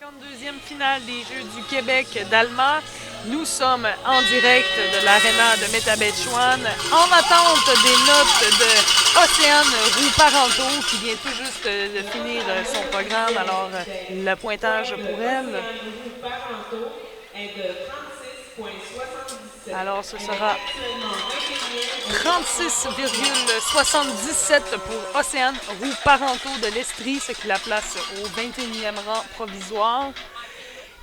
52e finale des Jeux du Québec d'Alma. Nous sommes en direct de l'aréna de Métabetchouan en attente des notes de Océane Roux-Parenteau qui vient tout juste de finir son programme. Alors, le pointage pour elle. Alors, ce sera 36,77 pour Océane Roux-Parenteau de l'Estrie, ce qui la place au 21e rang provisoire.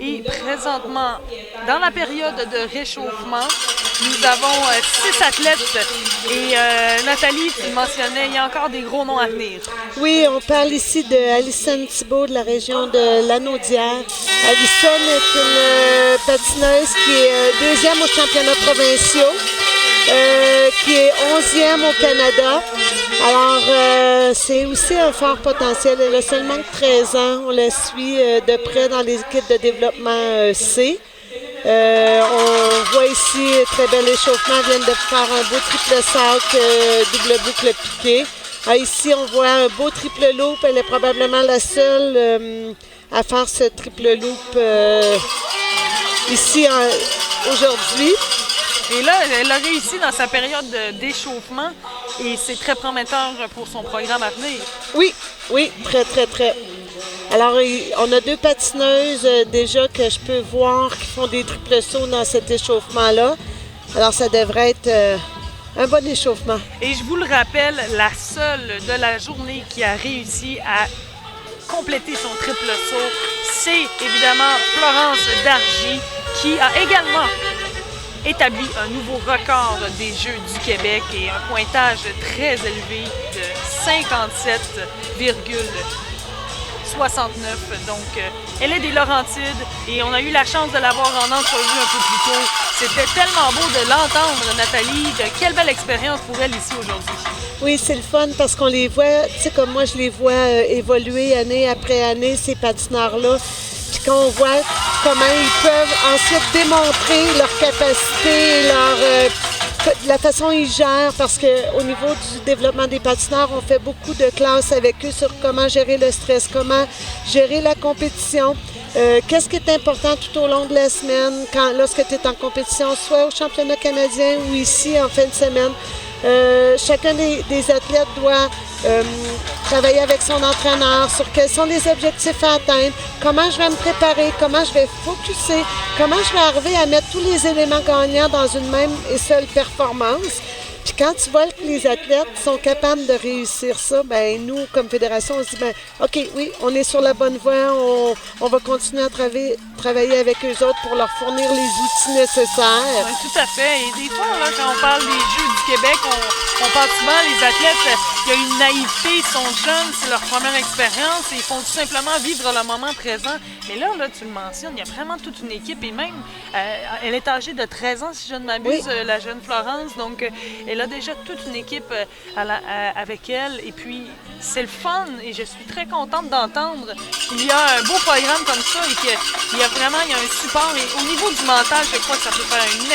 Et présentement, dans la période de réchauffement, nous avons 6 athlètes. Et Nathalie, tu mentionnais, il y a encore des gros noms à venir. Oui, on parle ici de Alison Thibault de la région de Lanaudière. Alison est une patineuse qui est deuxième aux championnats provinciaux, qui est 11e au Canada. Alors, c'est aussi un fort potentiel. Elle a seulement 13 ans. On la suit de près dans les équipes de développement C. On voit ici très bel échauffement. Elle vient de faire un beau triple sac, double boucle piqué. Ici, on voit un beau triple loop. Elle est probablement la seule à faire ce triple loop ici aujourd'hui. Et là, elle a réussi dans sa période d'échauffement et c'est très prometteur pour son programme à venir. Oui, très, très, très. Alors, on a deux patineuses déjà que je peux voir qui font des triples sauts dans cet échauffement-là. Alors, ça devrait être un bon échauffement. Et je vous le rappelle, la seule de la journée qui a réussi à compléter son triple saut, c'est évidemment Florence Dargy qui a également établi un nouveau record des Jeux du Québec et un pointage très élevé de 57,69. Donc, elle est des Laurentides et on a eu la chance de l'avoir en entrevue un peu plus tôt. C'était tellement beau de l'entendre, Nathalie. Quelle belle expérience pour elle ici aujourd'hui. Oui, c'est le fun parce qu'on les voit, tu sais, comme moi, je les vois évoluer année après année, ces patineurs-là. Puis quand on voit comment ils peuvent ensuite démontrer leur capacité, la façon dont ils gèrent, parce qu'au niveau du développement des patineurs, on fait beaucoup de classes avec eux sur comment gérer le stress, comment gérer la compétition. Qu'est-ce qui est important tout au long de la semaine lorsque tu es en compétition, soit au championnat canadien ou ici en fin de semaine. Chacun des athlètes doit travailler avec son entraîneur sur quels sont les objectifs à atteindre, comment je vais me préparer, comment je vais focusser, comment je vais arriver à mettre tous les éléments gagnants dans une même et seule performance. Puis quand tu vois que les athlètes sont capables de réussir ça, ben nous, comme fédération, on se dit, ben OK, oui, on est sur la bonne voie, on va continuer à travailler avec eux autres pour leur fournir les outils nécessaires. Oui, tout à fait. Et des fois, là, quand on parle des Jeux du Québec, on parle souvent, les athlètes, il y a une naïveté, ils sont jeunes, c'est leur première expérience et ils font tout simplement vivre le moment présent. Mais là, tu le mentionnes, il y a vraiment toute une équipe et même, elle est âgée de 13 ans, si je ne m'abuse, oui. La jeune Florence. Donc, elle a déjà toute une équipe avec elle. Et puis, c'est le fun et je suis très contente d'entendre qu'il y a un beau programme comme ça et qu'il y a vraiment un support. Et au niveau du mental, je crois que ça peut faire une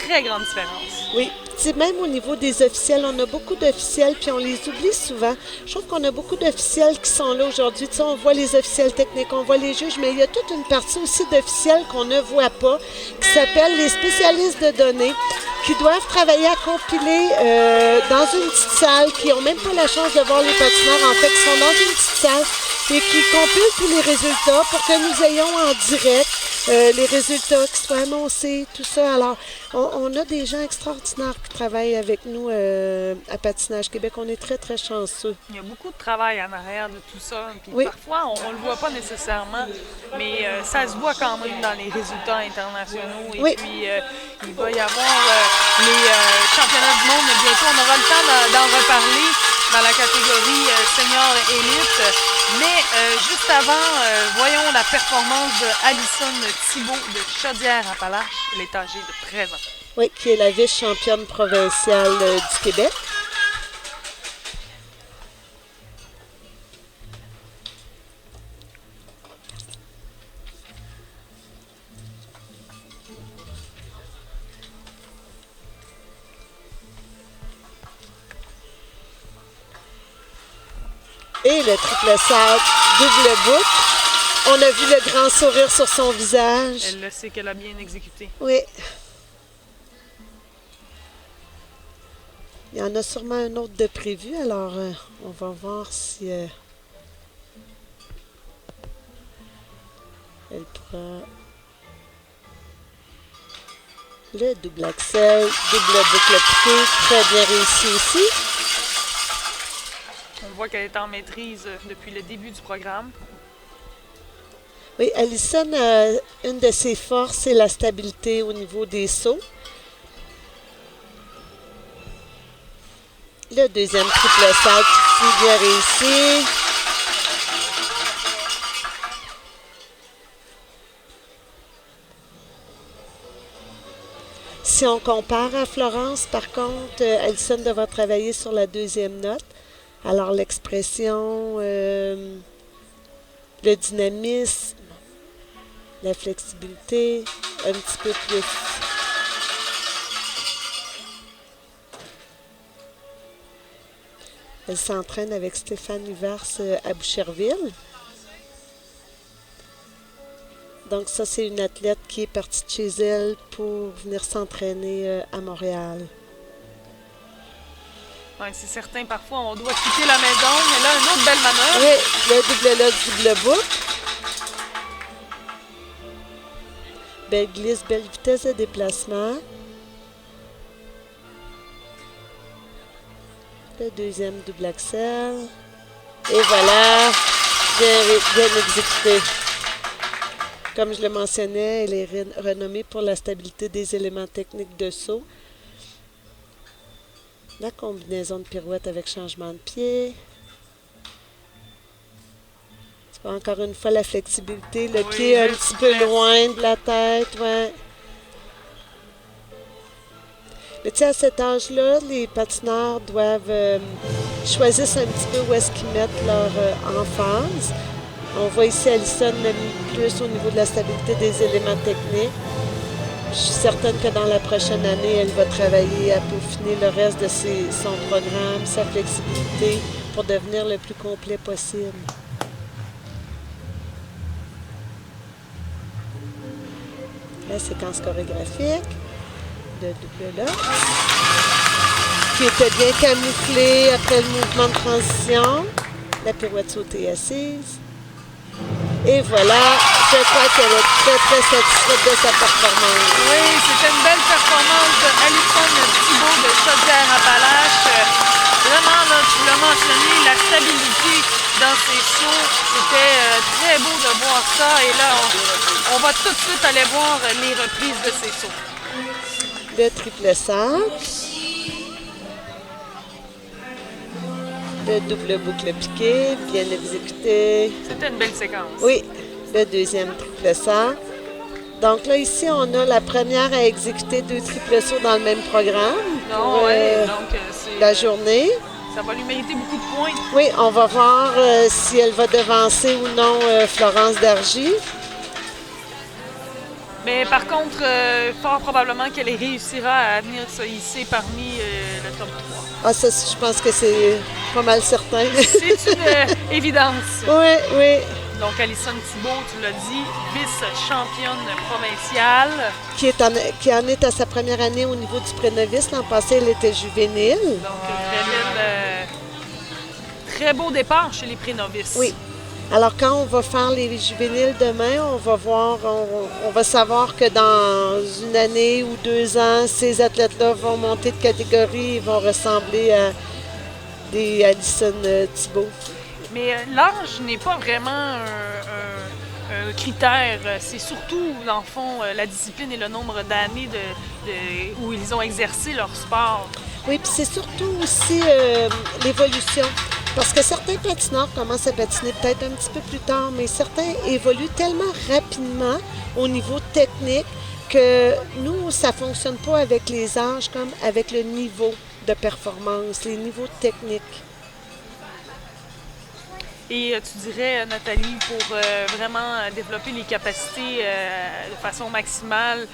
très grande différence. Oui. Même au niveau des officiels, on a beaucoup d'officiels, puis on les oublie souvent. Je trouve qu'on a beaucoup d'officiels qui sont là aujourd'hui. Tu sais, on voit les officiels techniques, on voit les juges, mais il y a toute une partie aussi d'officiels qu'on ne voit pas, qui s'appellent les spécialistes de données, qui doivent travailler à compiler dans une petite salle, qui n'ont même pas la chance de voir les patineurs, en fait, qui sont dans une petite salle et qui compilent tous les résultats pour que nous ayons en direct les résultats qui soient annoncés, tout ça. Alors, on a des gens extraordinaires qui travaillent avec nous à Patinage Québec. On est très, très chanceux. Il y a beaucoup de travail en arrière de tout ça. Puis oui. Parfois, on ne le voit pas nécessairement, mais ça se voit quand même dans les résultats internationaux. Et oui. puis, il va y avoir les championnats du monde bientôt. On aura le temps d'en reparler dans la catégorie senior élite. Mais juste avant, voyons la performance de Alison Thibault de Chaudière-Appalaches. Elle est âgée de 13 ans. Oui, qui est la vice-championne provinciale du Québec. Et le triple sac double boucle. On a vu le grand sourire sur son visage. Elle le sait qu'elle a bien exécuté. Oui. Il y en a sûrement un autre de prévu, alors on va voir si elle pourra... Le double axel, double boucle piquée, très bien réussi aussi. On voit qu'elle est en maîtrise depuis le début du programme. Oui, Allison, une de ses forces, c'est la stabilité au niveau des sauts. Le deuxième triple sac, ici, bien réussi. Si on compare à Florence, par contre, Allison devra travailler sur la deuxième note. Alors, l'expression, le dynamisme, la flexibilité, un petit peu plus. Elle s'entraîne avec Stéphane Huvers à Boucherville. Donc ça, c'est une athlète qui est partie de chez elle pour venir s'entraîner à Montréal. Oui, c'est certain, parfois on doit quitter la maison, mais là, une autre belle manœuvre. Oui, le double lock, double boucle. Belle glisse, belle vitesse de déplacement. Le deuxième double axel. Et voilà, bien exécuté. Comme je le mentionnais, elle est renommée pour la stabilité des éléments techniques de saut. La combinaison de pirouette avec changement de pied. Tu vois, encore une fois, la flexibilité. Le pied un petit peu loin de la tête. Ouais. Mais tu sais, à cet âge-là, les patineurs doivent choisir un petit peu où est-ce qu'ils mettent leur emphase. On voit ici Allison l'a mis plus au niveau de la stabilité des éléments techniques. Je suis certaine que dans la prochaine année, elle va travailler à peaufiner le reste de son programme, sa flexibilité, pour devenir le plus complet possible. La séquence chorégraphique, le double lock, qui était bien camouflé après le mouvement de transition. La pirouette sautée assise. Et voilà, je crois qu'elle est très, très satisfaite de sa performance. Oui, c'était une belle performance de Allison Thibault de Chaudière-Appalaches. Vraiment, là, tu l'as mentionné, la stabilité dans ses sauts, c'était très beau de voir ça. Et là, on va tout de suite aller voir les reprises de ses sauts. Le triple sac. Le double boucle piqué, bien exécuté. C'était une belle séquence. Oui, le deuxième triple sac. Donc là, ici, on a la première à exécuter 2 triples sauts dans le même programme. Non, donc c'est la journée. Ça va lui mériter beaucoup de points. Oui, on va voir si elle va devancer ou non Florence Dargy. Mais par contre, fort probablement qu'elle réussira à venir se hisser parmi le top 3. Ah, ça, je pense que c'est pas mal certain. C'est une évidence. Oui, oui. Donc, Allison Thibault, tu l'as dit, vice-championne provinciale. Qui en est à sa première année au niveau du pré-novice. L'an passé, elle était juvénile. Donc, très beau départ chez les pré-novices. Oui. Alors, quand on va faire les juvéniles demain, on va voir, on va savoir que dans une année ou 2 ans, ces athlètes-là vont monter de catégorie et vont ressembler à des Allison Thibault. Mais l'âge n'est pas vraiment un critère. C'est surtout, dans le fond, la discipline et le nombre d'années où ils ont exercé leur sport. Oui, puis c'est surtout aussi l'évolution. Parce que certains patineurs commencent à patiner peut-être un petit peu plus tard, mais certains évoluent tellement rapidement au niveau technique que nous, ça ne fonctionne pas avec les âges comme avec le niveau de performance, les niveaux techniques. Et tu dirais, Nathalie, pour vraiment développer les capacités de façon maximale,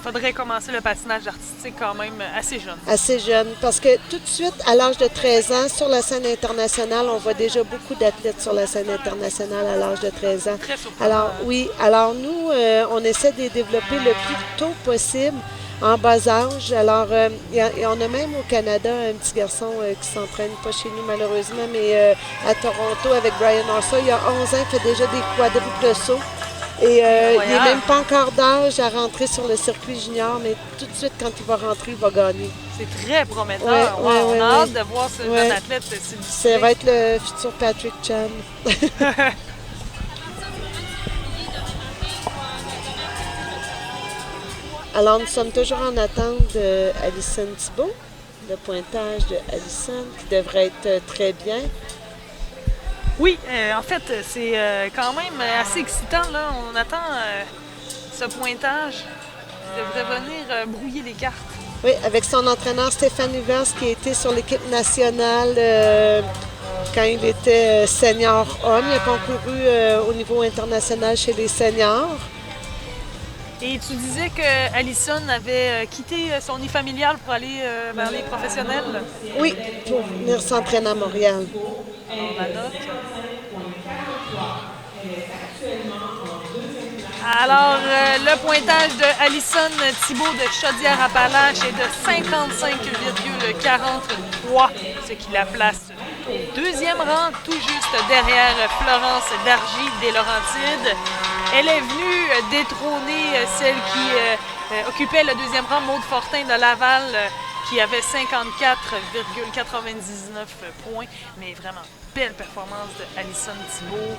faudrait commencer le patinage artistique quand même assez jeune. Assez jeune, parce que tout de suite, à l'âge de 13 ans, sur la scène internationale, on voit déjà beaucoup d'athlètes sur la scène internationale à l'âge de 13 ans. Très surprenant. Alors oui, alors nous, on essaie de les développer le plus tôt possible, en bas âge. Alors, on a même au Canada un petit garçon qui s'entraîne, pas chez nous malheureusement, mais à Toronto avec Brian Orsa. Il y a 11 ans, il fait déjà des quadruples sauts. Et il n'est même pas encore d'âge à rentrer sur le circuit junior, mais tout de suite, quand il va rentrer, il va gagner. C'est très prometteur. On a hâte de voir ce jeune athlète s'illustrer. Ça va être le futur Patrick Chan. Alors, nous sommes toujours en attente d'Alison Thibault, le pointage de Alison qui devrait être très bien. Oui, en fait, c'est quand même assez excitant. Là. On attend ce pointage qui devrait venir brouiller les cartes. Oui, avec son entraîneur Stéphane Huvers qui a été sur l'équipe nationale quand il était senior homme. Il a concouru au niveau international chez les seniors. Et tu disais que Alison avait quitté son nid familial pour aller vers les professionnels? Oui, pour venir s'entraîner à Montréal. On la note. Alors, le pointage de Alison Thibault de Chaudière-Appalaches est de 55,43, ce qui la place au deuxième rang, tout juste derrière Florence Dargy des Laurentides. Elle est venue détrôner celle qui occupait le deuxième rang, Maude Fortin de Laval, qui avait 54,99 points, mais vraiment belle performance de Alison Thibault.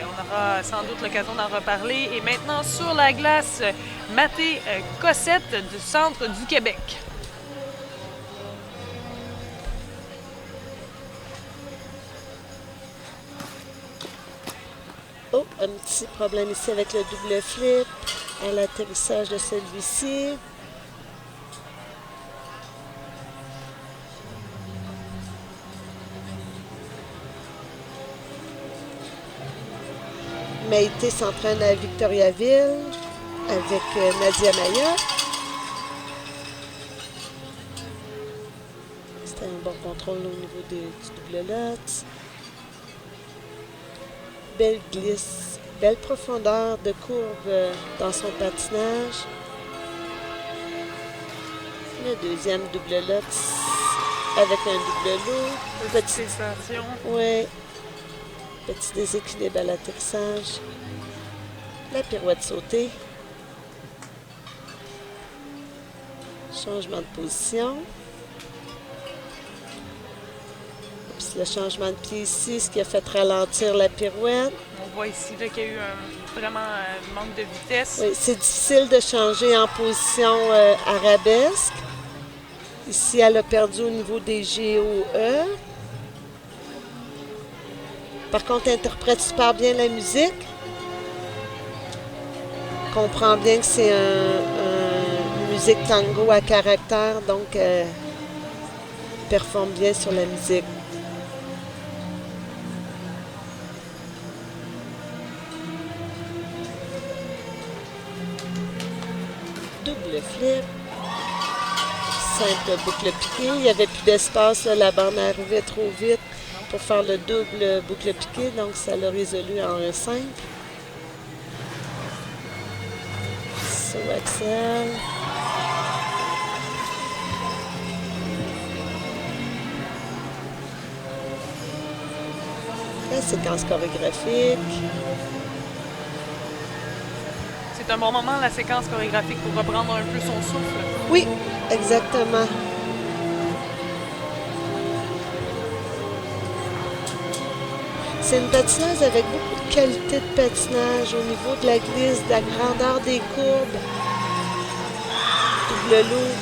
On aura sans doute l'occasion d'en reparler. Et maintenant, sur la glace, Mathé Cossette du Centre du Québec. Oh, un petit problème ici avec le double flip à l'atterrissage de celui-ci. Maïté s'entraîne à Victoriaville avec Nadia Maya. C'était un bon contrôle au niveau du double lot. Belle glisse, belle profondeur de courbe dans son patinage. Le deuxième double lot avec un double lot. Petite sensation. Oui. Petit déséquilibre à l'atterrissage. La pirouette sautée. Changement de position. Puis le changement de pied ici, ce qui a fait ralentir la pirouette. On voit ici qu'il y a eu vraiment un manque de vitesse. Oui, c'est difficile de changer en position arabesque. Ici, elle a perdu au niveau des GOE. Par contre, elle interprète super bien la musique. Comprend bien que c'est une musique tango à caractère, donc elle performe bien sur la musique. Double flip. Simple boucle piquée. Il n'y avait plus d'espace, la bande arrivait trop vite pour faire le double boucle piqué, donc ça l'a résolu en un simple. Saut axel. La séquence chorégraphique. C'est un bon moment, la séquence chorégraphique, pour reprendre un peu son souffle. Oui, exactement. C'est une patineuse avec beaucoup de qualité de patinage au niveau de la glisse, de la grandeur des courbes. Double loop,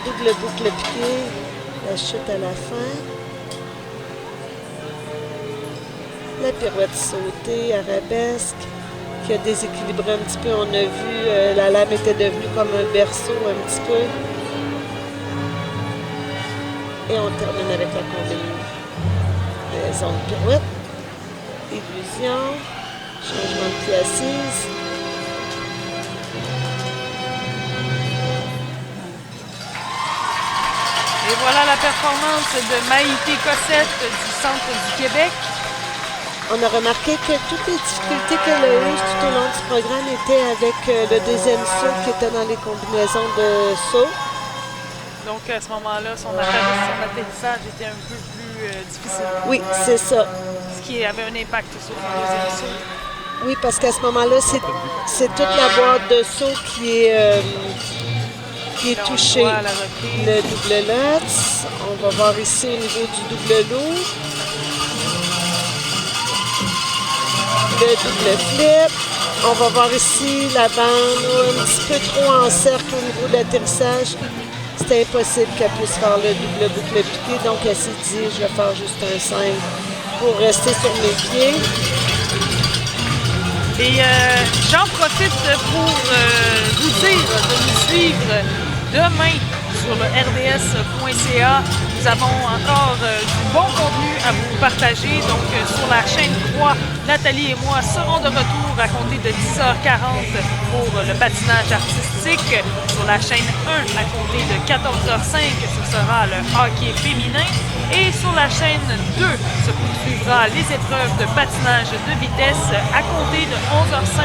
double boucle piquée, la chute à la fin. La pirouette sautée, arabesque, qui a déséquilibré un petit peu. On a vu, la lame était devenue comme un berceau un petit peu. Et on termine avec la combinaison de pirouette. perfusion. Changement de pied assise. Et voilà la performance de Maïté Cossette du Centre du Québec. On a remarqué que toutes les difficultés qu'elle a eues tout au long du programme étaient avec le deuxième saut qui était dans les combinaisons de saut. Donc à ce moment-là, son atterrissage était un peu plus difficile. Oui, c'est ça. Ce qui avait un impact sur son deuxième saut. Oui, parce qu'à ce moment-là, c'est toute la boîte de saut qui est touchée. Le double lutz. On va voir ici au niveau du double lourd. Le double flip. On va voir ici la bande un petit peu trop en cercle au niveau de l'atterrissage. C'était impossible qu'elle puisse faire le double boucle piqué. Donc, elle s'est dit, je vais faire juste un 5 pour rester sur mes pieds. Et j'en profite pour vous dire de nous suivre demain sur le rds.ca. Nous avons encore du bon contenu à vous partager. Donc, sur la chaîne 3, Nathalie et moi serons de retour à compter de 10h40 pour le patinage artistique. Sur la chaîne 1, à compter de 14h05, ce sera le hockey féminin. Et sur la chaîne 2, se poursuivra les épreuves de patinage de vitesse à compter de 11h05.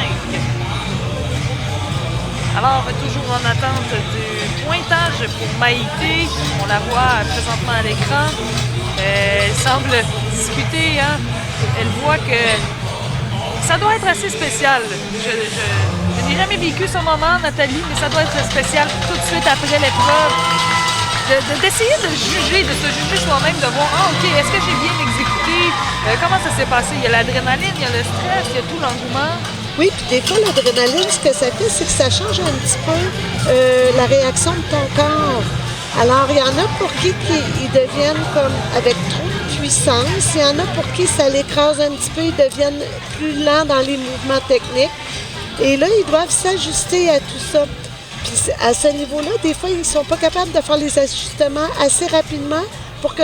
Alors, toujours en attente du pointage pour Maïté. On la voit présentement à l'écran. Elle semble discuter. Hein? Elle voit que ça doit être assez spécial. Je n'ai jamais vécu ce moment, Nathalie, mais ça doit être spécial tout de suite après l'épreuve. D'essayer de juger, de se juger soi-même, de voir, OK, est-ce que j'ai bien exécuté? Comment ça s'est passé? Il y a l'adrénaline, il y a le stress, il y a tout l'engouement. Oui, puis des fois, l'adrénaline, ce que ça fait, c'est que ça change un petit peu la réaction de ton corps. Alors, il y en a pour qui ils deviennent comme avec trop de puissance. Il y en a pour qui ça l'écrase un petit peu, ils deviennent plus lents dans les mouvements techniques. Et là, ils doivent s'ajuster à tout ça. Puis à ce niveau-là, des fois, ils ne sont pas capables de faire les ajustements assez rapidement pour que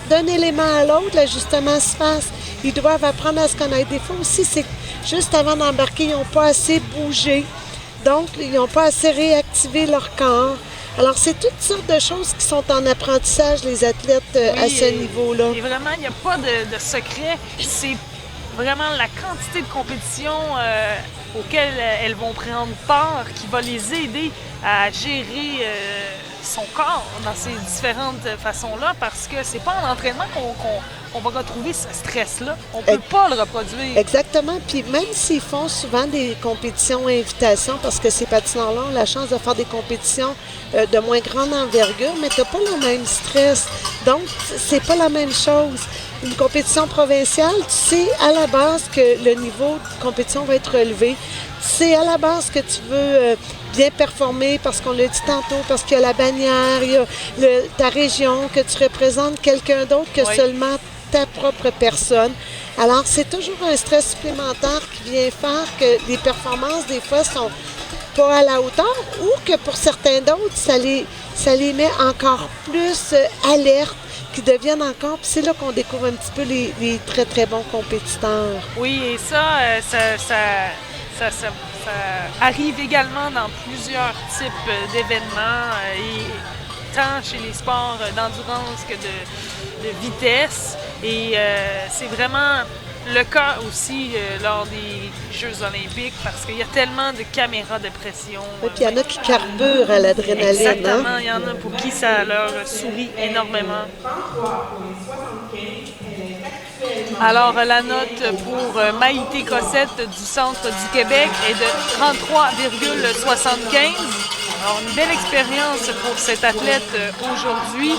d'un élément à l'autre, l'ajustement se fasse. Ils doivent apprendre à se connaître. Des fois aussi, c'est juste avant d'embarquer, ils n'ont pas assez bougé. Donc, ils n'ont pas assez réactivé leur corps. Alors, c'est toutes sortes de choses qui sont en apprentissage, les athlètes, à ce niveau-là. Et vraiment, il n'y a pas de secret. C'est vraiment la quantité de compétition auxquelles elles vont prendre part qui va les aider à gérer son corps dans ces différentes façons-là, parce que c'est pas en entraînement qu'on va retrouver ce stress-là. On ne peut pas le reproduire. Exactement. Puis même s'ils font souvent des compétitions à invitation, parce que ces patineurs-là ont la chance de faire des compétitions de moins grande envergure, mais tu n'as pas le même stress. Donc, c'est pas la même chose. Une compétition provinciale, tu sais à la base que le niveau de compétition va être relevé. Tu sais à la base que tu veux bien performer parce qu'on l'a dit tantôt, parce qu'il y a la bannière, il y a ta région, que tu représentes quelqu'un d'autre que seulement ta propre personne. Alors, c'est toujours un stress supplémentaire qui vient faire que les performances, des fois, sont pas à la hauteur ou que pour certains d'autres, ça les met encore plus alertes, qui deviennent encore... Puis c'est là qu'on découvre un petit peu les très, très bons compétiteurs. Oui, et ça arrive également dans plusieurs types d'événements, et tant chez les sports d'endurance que de vitesse. Et c'est vraiment le cas aussi lors des Jeux olympiques, parce qu'il y a tellement de caméras de pression. Et puis il y en a qui carburent à l'adrénaline. Exactement, il y en a pour qui ça leur sourit énormément. Alors, la note pour Maïté Cossette du Centre du Québec est de 33,75. Alors, une belle expérience pour cette athlète aujourd'hui.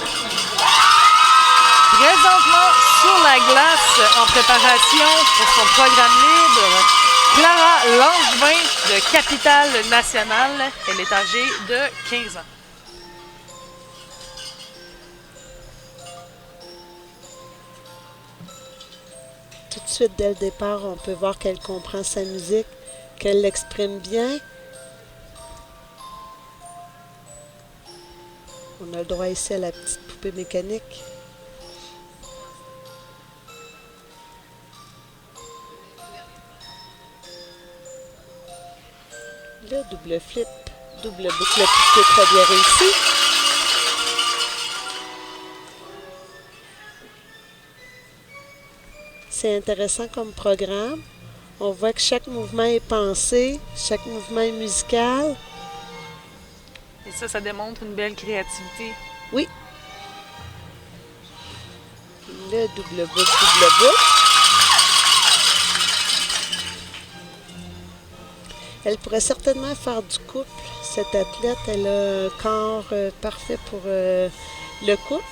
Présentement, sur la glace, en préparation pour son programme libre, Clara Langevin de Capitale-Nationale. Elle est âgée de 15 ans. Tout de suite, dès le départ, on peut voir qu'elle comprend sa musique, qu'elle l'exprime bien. On a le droit ici à la petite poupée mécanique. Le double flip, double boucle piquée très bien réussi. C'est intéressant comme programme. On voit que chaque mouvement est pensé, chaque mouvement est musical. Et ça démontre une belle créativité. Oui. Le double boucle. Elle pourrait certainement faire du couple. Cette athlète, elle a un corps parfait pour le couple.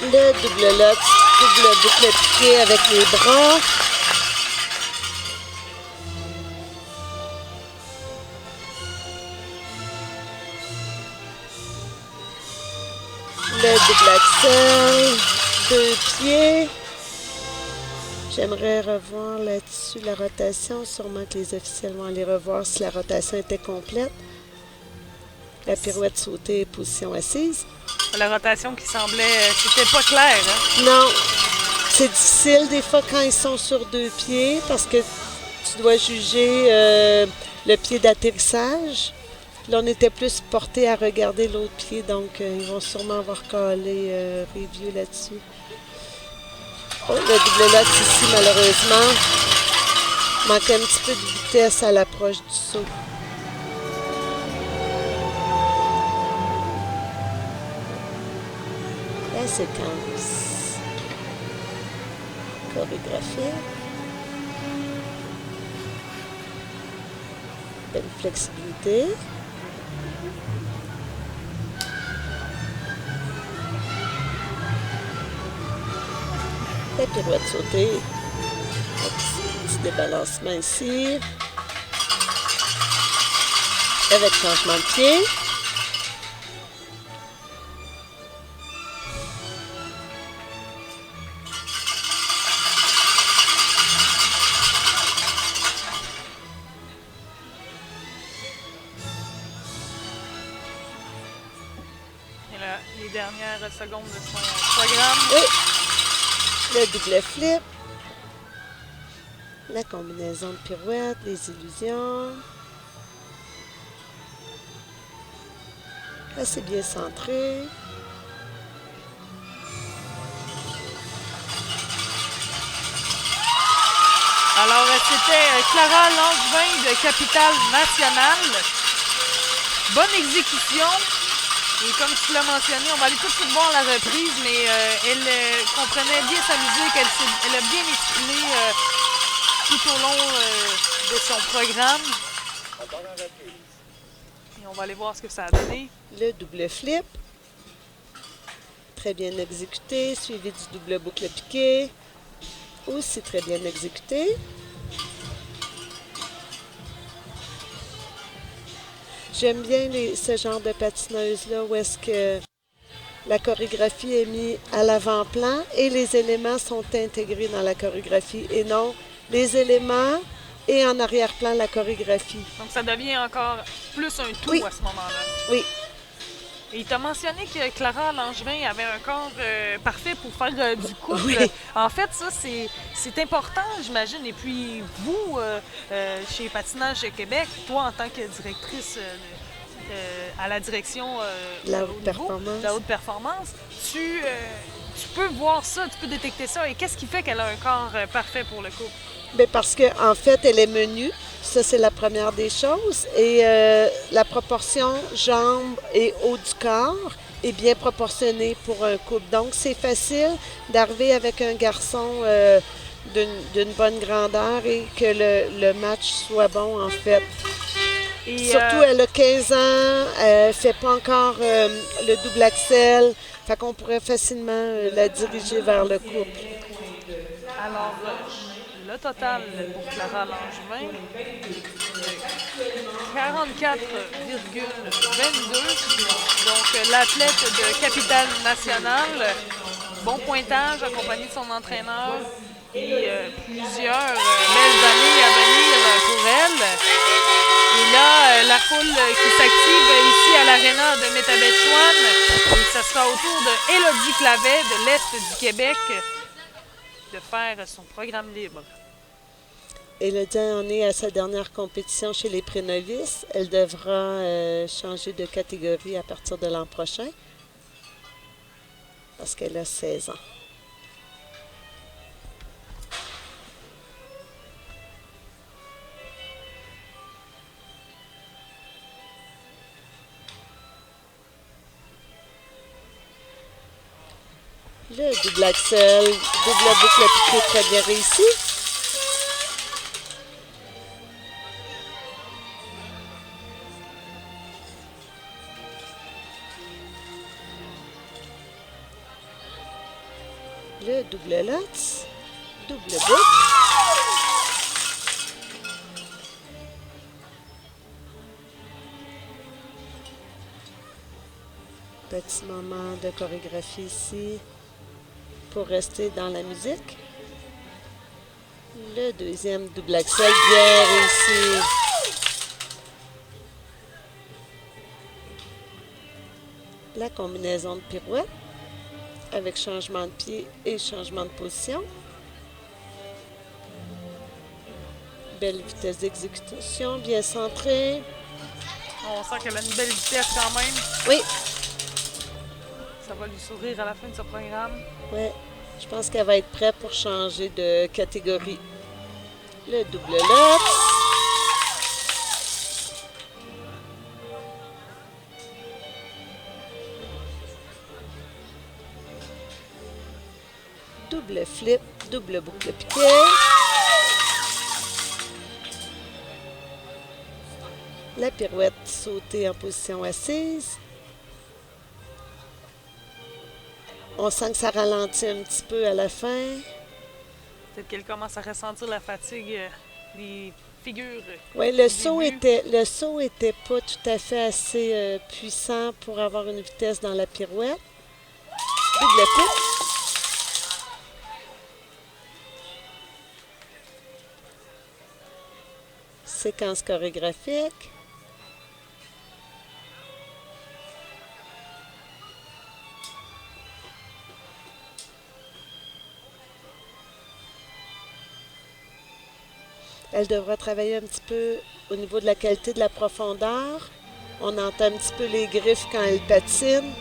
Le double lock, double boucle piquée avec les bras. Le double axel, 2 pieds. J'aimerais revoir là-dessus la rotation. Sûrement que les officiels vont aller revoir si la rotation était complète. La pirouette sautée, position assise. La rotation qui semblait... c'était pas clair, hein? Non. C'est difficile des fois quand ils sont sur 2 pieds parce que tu dois juger le pied d'atterrissage. Là, on était plus porté à regarder l'autre pied, donc ils vont sûrement avoir calé review là-dessus. Oh, le double lock ici, malheureusement, manque un petit peu de vitesse à l'approche du saut. La séquence chorégraphique. Belle flexibilité. La pirouette sautée. Un petit débalancement ici. Avec changement de pied. Et là, les dernières secondes de son programme. Oui. Le double flip. La combinaison de pirouettes, les illusions. Assez bien centré. Alors, c'était Clara Langevin de Capitale Nationale. Bonne exécution. Et comme tu l'as mentionné, on va aller tout de suite voir la reprise, mais elle comprenait bien sa musique, elle a bien exprimé tout au long de son programme. Et on va aller voir ce que ça a donné. Le double flip. Très bien exécuté, suivi du double boucle piqué. Aussi très bien exécuté. J'aime bien ce genre de patineuse-là où est-ce que la chorégraphie est mise à l'avant-plan et les éléments sont intégrés dans la chorégraphie et non les éléments et en arrière-plan la chorégraphie. Donc ça devient encore plus un tout Oui. à ce moment-là. Oui. Et tu as mentionné que Clara Langevin avait un corps parfait pour faire du couple. Oui. En fait, ça, c'est important, j'imagine. Et puis, vous, chez Patinage Québec, toi, en tant que directrice à la direction La au haute niveau performance. de la haute performance, tu peux voir ça, tu peux détecter ça. Et qu'est-ce qui fait qu'elle a un corps parfait pour le couple? Bien, parce qu'en fait, elle est menue. Ça, c'est la première des choses. Et la proportion jambes et haut du corps est bien proportionnée pour un couple. Donc, c'est facile d'arriver avec un garçon d'une bonne grandeur et que le match soit bon, en fait. Et, Surtout, elle a 15 ans, elle ne fait pas encore le double axel. Fait qu'on pourrait facilement la diriger vers le couple. alors, le total pour Clara Langevin, 44,22. Donc, l'athlète de Capitale Nationale, bon pointage accompagné de son entraîneur et plusieurs belles années à venir pour elle. Et là, la foule qui s'active ici à l'aréna de Métabetchouan, et ce sera au tour de Élodie Clavet de l'Est du Québec de faire son programme libre. Élodie en est à sa dernière compétition chez les prénovices. Elle devra changer de catégorie à partir de l'an prochain parce qu'elle a 16 ans. Le double axel, double boucle piquée très bien réussi. Le double lutz, double boucle. Petit moment de chorégraphie ici pour rester dans la musique. Le deuxième double axel, bien réussi. La combinaison de pirouette avec changement de pied et changement de position. Belle vitesse d'exécution, bien centrée. On sent qu'elle a une belle vitesse quand même. Oui. Ça va lui sourire à la fin de ce programme. Oui, je pense qu'elle va être prête pour changer de catégorie. Le double lutz. Double flip, double boucle piquée. La pirouette sautée en position assise. On sent que ça ralentit un petit peu à la fin. Peut-être qu'elle commence à ressentir la fatigue des figures. Oui, le saut était pas tout à fait assez puissant pour avoir une vitesse dans la pirouette. Double flip. Séquence chorégraphique. Elle devra travailler un petit peu au niveau de la qualité de la profondeur. On entend un petit peu les griffes quand elle patine.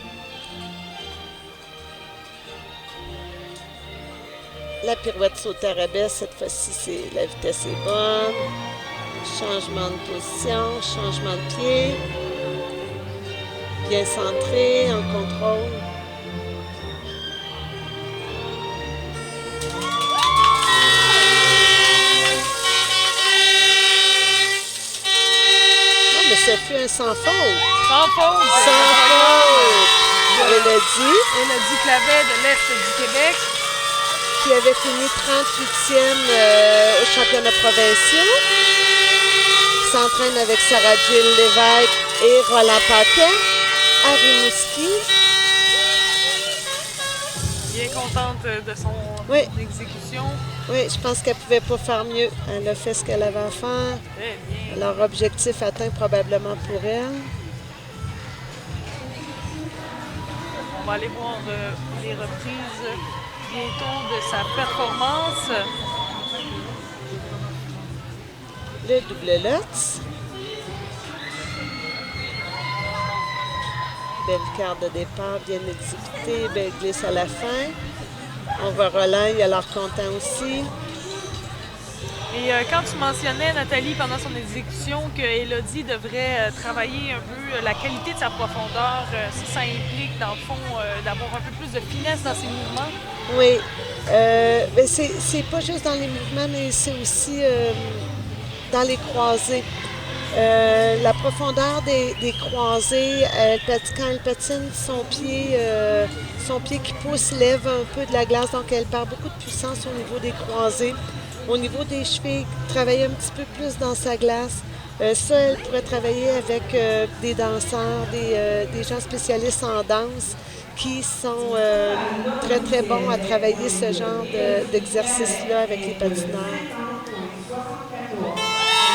La pirouette saute à rabais, cette fois-ci, la vitesse est bonne. Changement de position, changement de pied. Bien centré, en contrôle. Non, mais ça fut un sans faute. Sans faute! Sans faute! Élodie Clavet de l'Est du Québec. Qui avait fini 38e au championnat provincial. S'entraîne avec Sarah Gilles Lévesque et Roland Paquet à Rimouski. Bien contente de son exécution. Oui, je pense qu'elle ne pouvait pas faire mieux. Elle a fait ce qu'elle avait à faire. Très bien. Leur objectif atteint probablement pour elle. On va aller voir les reprises bientôt de sa performance. Le double lutz. Belle carte de départ, bien exécutée, belle glisse à la fin. On voit Roland, il a l'air content aussi. Et quand tu mentionnais, Nathalie, pendant son exécution, que Élodie devrait travailler un peu la qualité de sa profondeur, ça implique, dans le fond, d'avoir un peu plus de finesse dans ses mouvements. Oui. Mais c'est pas juste dans les mouvements, mais c'est aussi dans les croisés. La profondeur des croisés, quand elle patine, son pied qui pousse lève un peu de la glace, donc elle perd beaucoup de puissance au niveau des croisés. Au niveau des chevilles, travailler un petit peu plus dans sa glace. Ça, elle pourrait travailler avec des danseurs, des gens spécialistes en danse qui sont très, très bons à travailler ce genre d'exercice-là avec les patineurs.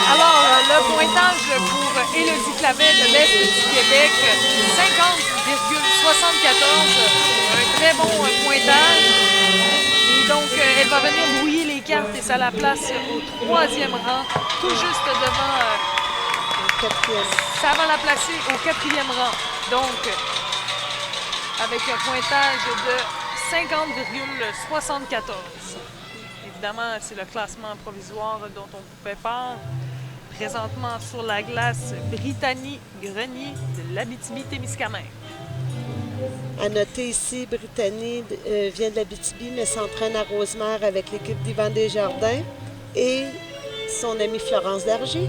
Alors, le pointage pour Élodie Clavet de l'Est du Québec, 50,74. Un très bon pointage. Et donc, elle va venir brouiller les cartes carte et ça la place au 3e rang, tout juste devant. Ça va la placer au 4e rang. Donc, avec un pointage de 50,74. Évidemment, c'est le classement provisoire dont on pouvait faire. Présentement sur la glace, Brittany Grenier de l'Abitibi-Témiscamingue. À noter ici, Brittany vient de l'Abitibi, mais s'entraîne à Rosemère avec l'équipe d'Yvan Desjardins et son amie Florence Dargy,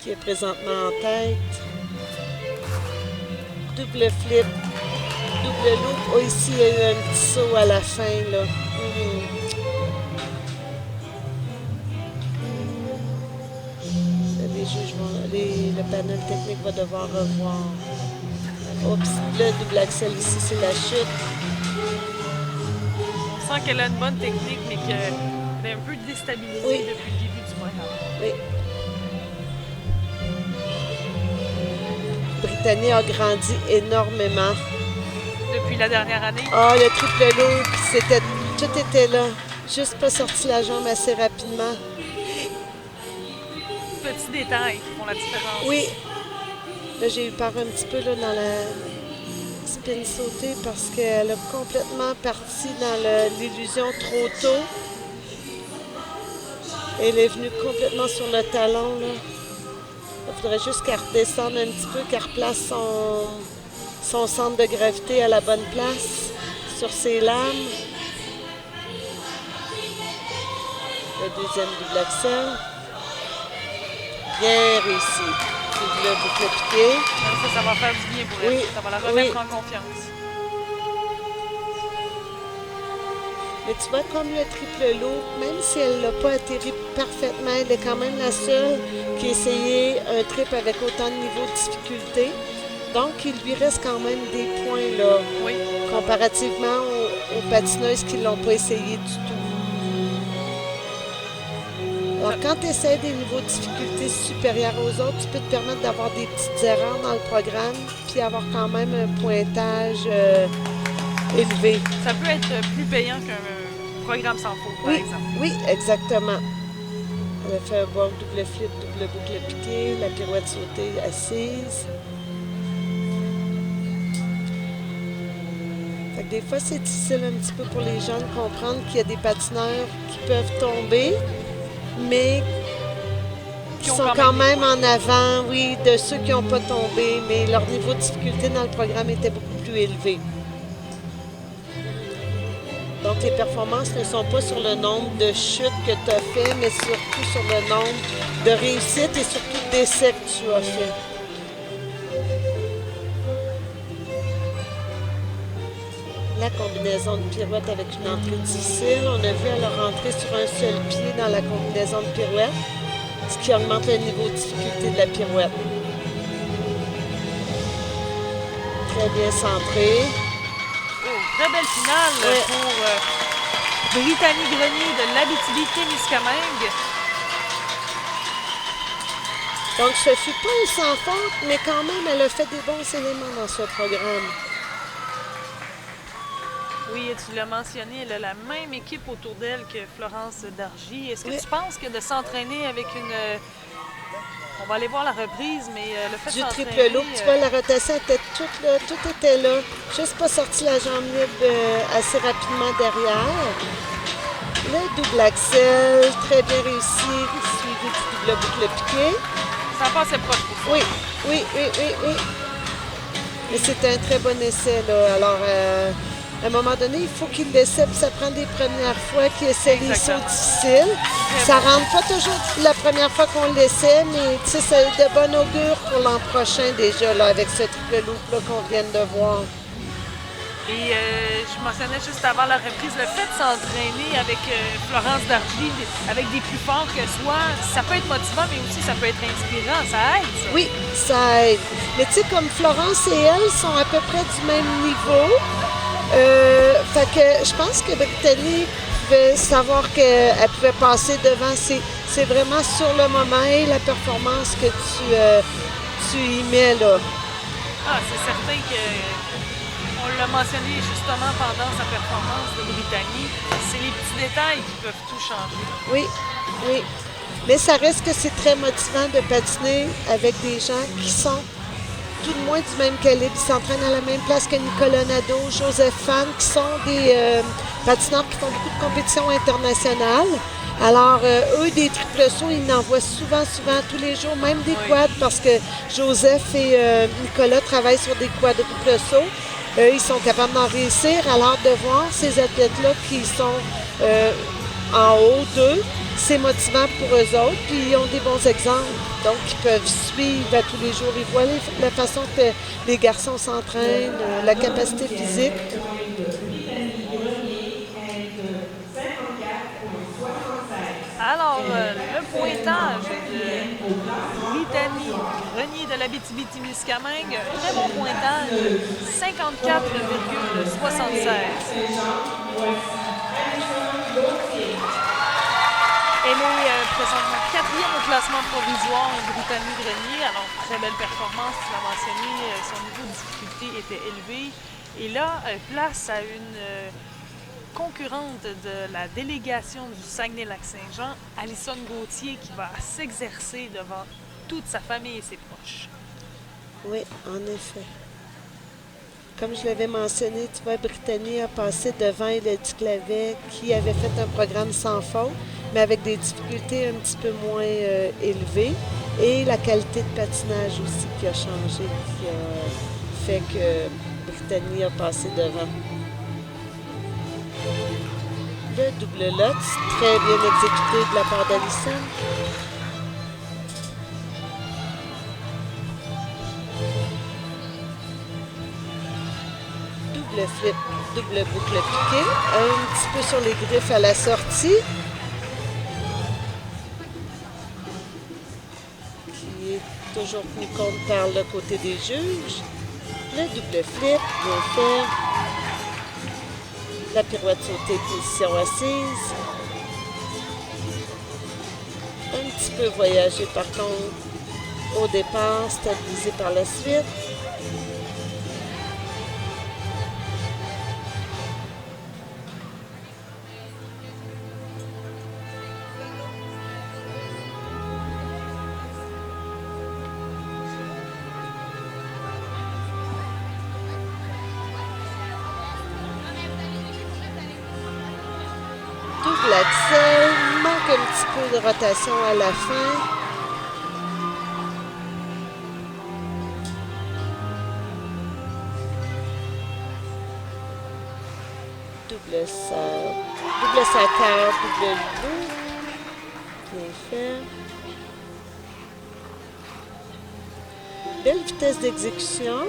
qui est présentement en tête. Double flip, double loop. Oh, ici, il y a eu un petit saut à la fin, là. Les juges le panel technique va devoir revoir. Oups, le double axel ici, c'est la chute. On sent qu'elle a une bonne technique, mais qu'elle est un peu déstabilisée depuis le début du programme. Oui. Brittany a grandi énormément. Depuis la dernière année? Ah, le triple loop, tout était là. Juste pas sorti la jambe assez rapidement. Petits détails qui font la différence. Oui. Là, j'ai eu peur un petit peu là, dans la spin sautée parce qu'elle a complètement parti dans l'illusion trop tôt. Elle est venue complètement sur le talon. Là. Il faudrait juste qu'elle redescende un petit peu, qu'elle replace son centre de gravité à la bonne place sur ses lames. Le deuxième double axel. Bien réussi. Le boucle piqué. Ça va faire du bien pour elle. Ça va la remettre en confiance. Mais tu vois, comme le triple loop, même si elle n'a pas atterri parfaitement, elle est quand même la seule qui a essayé un trip avec autant de niveaux de difficulté. Donc, il lui reste quand même des points là, comparativement aux patineuses qui ne l'ont pas essayé du tout. Alors, quand tu essaies des niveaux de difficulté supérieurs aux autres, tu peux te permettre d'avoir des petites erreurs dans le programme puis avoir quand même un pointage élevé. Ça peut être plus payant qu'un programme sans faute, par exemple. Oui, exactement. Elle a fait un bord double flip, double boucle piqué, la pirouette sautée assise. Fait que des fois, c'est difficile un petit peu pour les gens de comprendre qu'il y a des patineurs qui peuvent tomber, mais qui sont quand même en avant, de ceux qui n'ont pas tombé, mais leur niveau de difficulté dans le programme était beaucoup plus élevé. Donc, les performances ne sont pas sur le nombre de chutes que tu as fait, mais surtout sur le nombre de réussites et surtout d'essais que tu as fait. La combinaison de pirouette avec une entrée difficile. On a vu elle rentrer sur un seul pied dans la combinaison de pirouette, ce qui augmente le niveau de difficulté de la pirouette. Très bien centré. Très belle finale pour Brittany Grenier de l'Abitibi-Témiscamingue. Donc, ce ne fut pas un sans faute, mais quand même, elle a fait des bons éléments dans ce programme. Oui, tu l'as mentionné, elle a la même équipe autour d'elle que Florence Dargy. Est-ce que tu penses que de s'entraîner avec une... On va aller voir la reprise, mais le fait de s'entraîner... Du triple loop, tu vois, la rotation était toute là, tout était là. Juste pas sorti la jambe libre assez rapidement derrière. Le double axel, très bien réussi, suivi du double boucle piqué. Ça passait proche pour ça. Oui. Mais c'était un très bon essai, là. Alors, à un moment donné, il faut qu'il l'essaie, puis ça prend des premières fois qu'il essaie les sauts difficiles. Ça ne rentre pas toujours la première fois qu'on l'essaie, mais c'est de bon augure pour l'an prochain déjà, là, avec ce triple loop qu'on vient de voir. Et je mentionnais juste avant la reprise, le fait de s'entraîner avec Florence Dargy, avec des plus forts que soi, ça peut être motivant, mais aussi ça peut être inspirant, ça aide, ça. Oui, ça aide. Mais tu sais, comme Florence et elle sont à peu près du même niveau, fait que je pense que Brittany pouvait savoir qu'elle pouvait passer devant. C'est vraiment sur le moment et la performance que tu y mets là. Ah, c'est certain que On l'a mentionné justement pendant sa performance de Brittany, c'est les petits détails qui peuvent tout changer. Oui, oui. Mais ça reste que c'est très motivant de patiner avec des gens qui sont tout de moins du même calibre, qui s'entraînent à la même place que Nicolas Nadeau, Joseph Fan, qui sont des patineurs qui font beaucoup de compétitions internationales. Alors, eux, des triples sauts, ils en voient souvent, tous les jours, même des quads, parce que Joseph et Nicolas travaillent sur des quadruples sauts. Ils sont capables d'en réussir. Alors, de voir ces athlètes-là qui sont en haut d'eux, c'est motivant pour eux autres, puis ils ont des bons exemples. Donc, ils peuvent suivre à tous les jours. Ils voient la façon que les garçons s'entraînent, la capacité physique. Alors, le pointage de Brittany Grenier de l'Abitibi-Témiscamingue, très bon pointage, 54,76. Elle est présentement 4e au classement provisoire, Brittany Grenier. Alors, très belle performance, tu l'as mentionné, son niveau de difficulté était élevé. Et là, place à une concurrente de la délégation du Saguenay-Lac-Saint-Jean, Alison Gauthier, qui va s'exercer devant toute sa famille et ses proches. Oui, en effet. Comme je l'avais mentionné, tu vois, Brittany a passé devant Elodie Clavet, qui avait fait un programme sans faute, mais avec des difficultés un petit peu moins élevées. Et la qualité de patinage aussi qui a changé, qui a fait que Brittany a passé devant. Le double Lutz, très bien exécuté de la part d'Alison. Double flip, double boucle piqué. Un petit peu sur les griffes à la sortie. Qui est toujours tenu compte par le côté des juges. Le double flip, bien fait. La pirouette sautée, position assise. Un petit peu voyagé par contre au départ, stabilisé par la suite. L'axel, manque un petit peu de rotation à la fin. Double saccade, double loup. Bien fait. Belle vitesse d'exécution.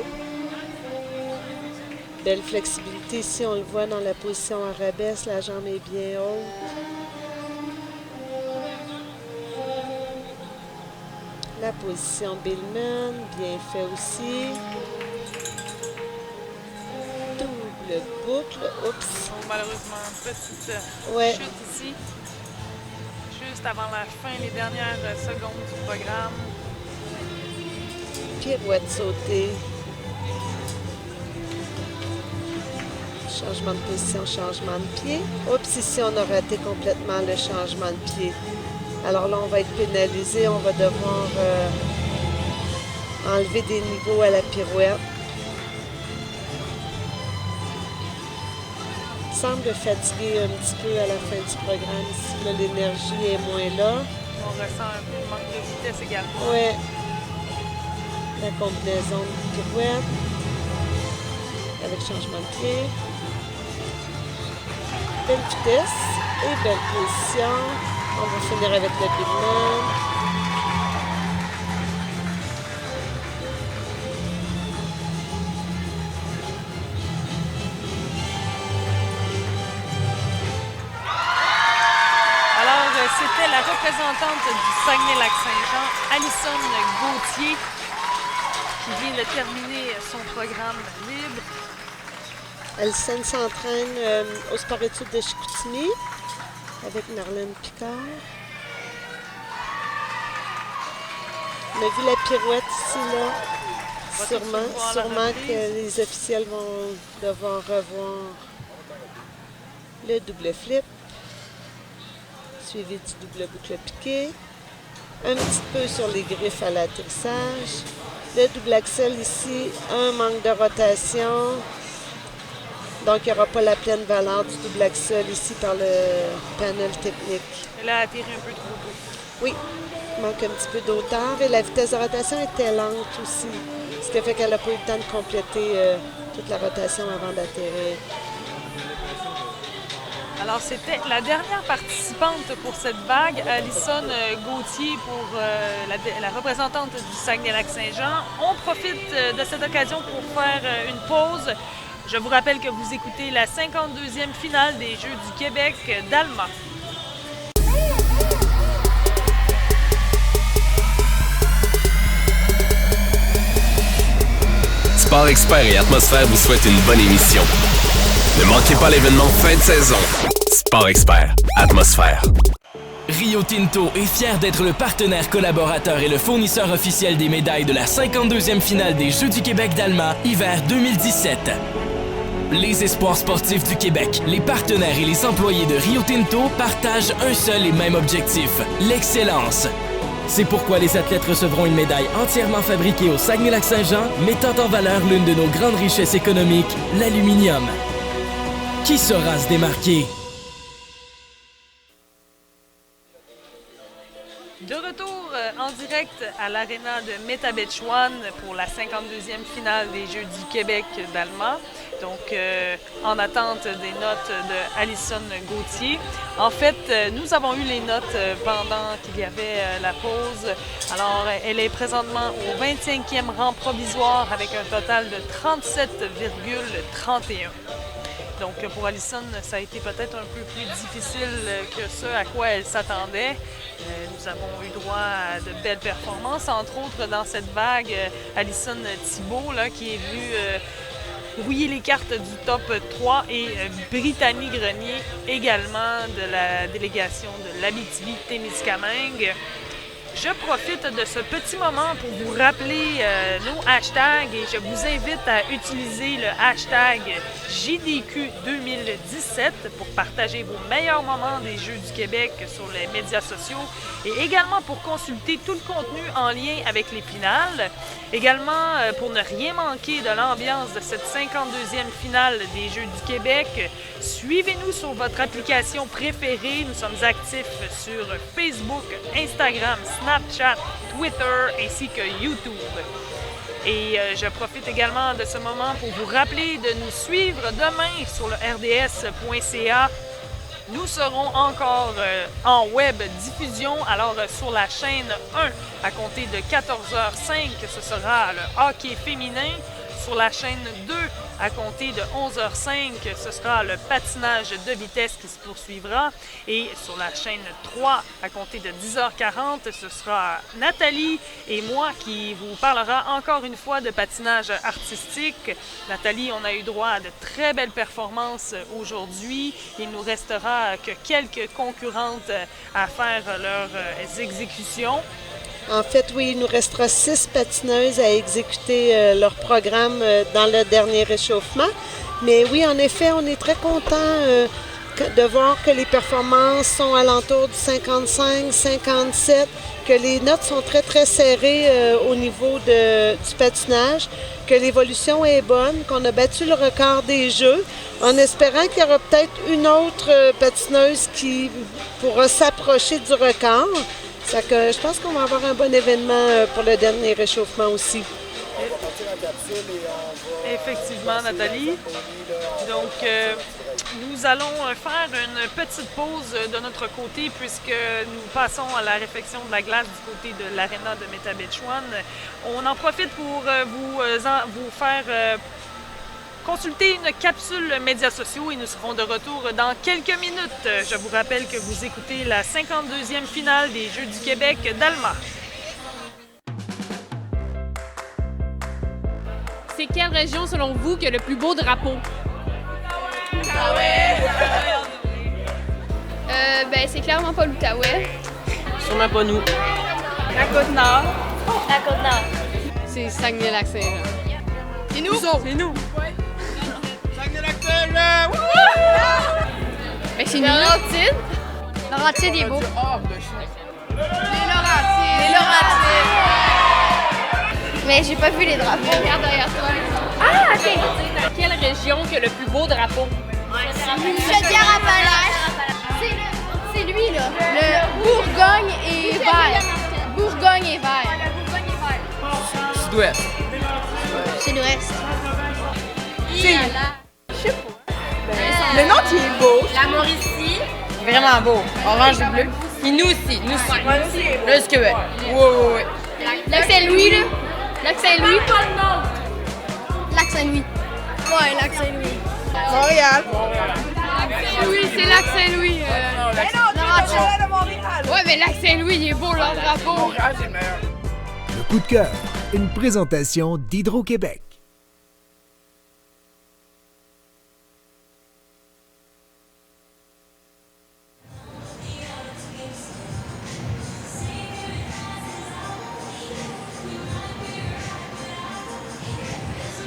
Belle flexibilité, si on le voit dans la position arabesque, la jambe est bien haute. La position Billman, bien fait aussi. Double boucle, oups. Donc, malheureusement, petite chute ici. Juste avant la fin, les dernières secondes du programme. Pirouette sautée. Changement de position, changement de pied. Oups, ici, on a raté complètement le changement de pied. Alors là, on va être pénalisé. On va devoir enlever des niveaux à la pirouette. Il semble fatigué un petit peu à la fin du programme. Ici, là, l'énergie est moins là. On ressent un peu de manque de vitesse également. Oui. La combinaison de pirouette avec changement de pied. Belle vitesse et belle position. On va finir avec le Billman. Alors, c'était la représentante du Saguenay-Lac-Saint-Jean, Alison Gauthier, qui vient de terminer son programme libre. Alison s'entraîne au sport-études de Chicoutimi avec Marlène Picard. On a vu la pirouette ici, là. va tout Sûrement, voir la sûrement reprise. que les officiels vont devoir revoir le double flip, suivi du double boucle piqué. Un petit peu sur les griffes à l'atterrissage. Le double axel ici, un manque de rotation. Donc, il n'y aura pas la pleine valeur du double axel ici par le panel technique. Elle a atterri un peu trop tôt. Oui, il manque un petit peu d'auteur et la vitesse de rotation était lente aussi. Ce qui fait qu'elle n'a pas eu le temps de compléter toute la rotation avant d'atterrir. Alors, c'était la dernière participante pour cette vague, Alison Gauthier, pour la représentante du Saguenay-Lac-Saint-Jean. On profite de cette occasion pour faire une pause. Je vous rappelle que vous écoutez la 52e finale des Jeux du Québec d'Alma. Sport Expert et Atmosphère vous souhaitent une bonne émission. Ne manquez pas l'événement fin de saison. Sport Expert, Atmosphère. Rio Tinto est fier d'être le partenaire collaborateur et le fournisseur officiel des médailles de la 52e finale des Jeux du Québec d'Alma, hiver 2017. Les espoirs sportifs du Québec, les partenaires et les employés de Rio Tinto partagent un seul et même objectif, l'excellence. C'est pourquoi les athlètes recevront une médaille entièrement fabriquée au Saguenay-Lac-Saint-Jean, mettant en valeur l'une de nos grandes richesses économiques, l'aluminium. Qui saura se démarquer? De retour en direct à l'aréna de Métabetchouan pour la 52e finale des Jeux du Québec d'Alma. Donc, en attente des notes de Alison Gauthier. En fait, nous avons eu les notes pendant qu'il y avait la pause. Alors, elle est présentement au 25e rang provisoire avec un total de 37,31. Donc, pour Alison, ça a été peut-être un peu plus difficile que ce à quoi elle s'attendait. Nous avons eu droit à de belles performances, entre autres dans cette vague, Alison Thibault, là, qui est venue rouiller les cartes du top 3 et Brittany Grenier, également de la délégation de l'Abitibi-Témiscamingue. Je profite de ce petit moment pour vous rappeler nos hashtags et je vous invite à utiliser le hashtag JDQ 2017 pour partager vos meilleurs moments des Jeux du Québec sur les médias sociaux et également pour consulter tout le contenu en lien avec les finales. Également, pour ne rien manquer de l'ambiance de cette 52e finale des Jeux du Québec, suivez-nous sur votre application préférée. Nous sommes actifs sur Facebook, Instagram, Snapchat, Twitter ainsi que YouTube. Et je profite également de ce moment pour vous rappeler de nous suivre demain sur le rds.ca. Nous serons encore en web diffusion, alors sur la chaîne 1 à compter de 14h05, ce sera le hockey féminin. Sur la chaîne 2 à compter de 11h05, ce sera le patinage de vitesse qui se poursuivra. Et sur la chaîne 3 à compter de 10h40, ce sera Nathalie et moi qui vous parlera encore une fois de patinage artistique. Nathalie, on a eu droit à de très belles performances aujourd'hui. Il nous restera que quelques concurrentes à faire leurs exécutions. En fait, oui, il nous restera 6 patineuses à exécuter leur programme dans le dernier réchauffement. Mais oui, en effet, on est très content de voir que les performances sont alentour du 55, 57, que les notes sont très, très serrées au niveau du patinage, que l'évolution est bonne, qu'on a battu le record des Jeux, en espérant qu'il y aura peut-être une autre patineuse qui pourra s'approcher du record. Ça que je pense qu'on va avoir un bon événement pour le dernier réchauffement aussi. Effectivement, Nathalie. Donc, nous allons faire une petite pause de notre côté puisque nous passons à la réfection de la glace du côté de l'aréna de Métabetchouan. On en profite pour vous faire consulter une capsule médias sociaux et nous serons de retour dans quelques minutes. Je vous rappelle que vous écoutez la 52e finale des Jeux du Québec d'Alma. C'est quelle région, selon vous, qui a le plus beau drapeau? C'est clairement pas l'Outaouais. Sûrement pas nous. La Côte-Nord. La Côte-Nord. c'est Saguenay-Lac-Saint-Jean. C'est nous! C'est nous! Saguenay-Lac-Saint-Jean! Ben, c'est nous. Laurentides. Laurentides, il est beau. Les Laurentides. Mais j'ai pas vu les drapeaux. Regarde derrière toi. Ah, OK. Quelle région qui a le plus beau drapeau? Chaudière-Appalaches. C'est lui, là. Le Bourgogne et vert. Bourgogne et vert. Sud-Ouest. C'est l'Ouest. Le nom qui est beau. La Mauricie. Vraiment beau. Orange et bleu. Et nous aussi. Nous aussi. Là, ce Québec. Oui. Lac-Saint-Louis, là. Lac-Saint-Louis. Lac-Saint-Louis. Ouais, Lac-Saint-Louis. Montréal. Oui, c'est Lac-Saint-Louis. Ouais, mais Lac-Saint-Louis, il est beau, leur drapeau. Montréal, c'est le meilleur. Le coup de cœur, une présentation d'Hydro-Québec.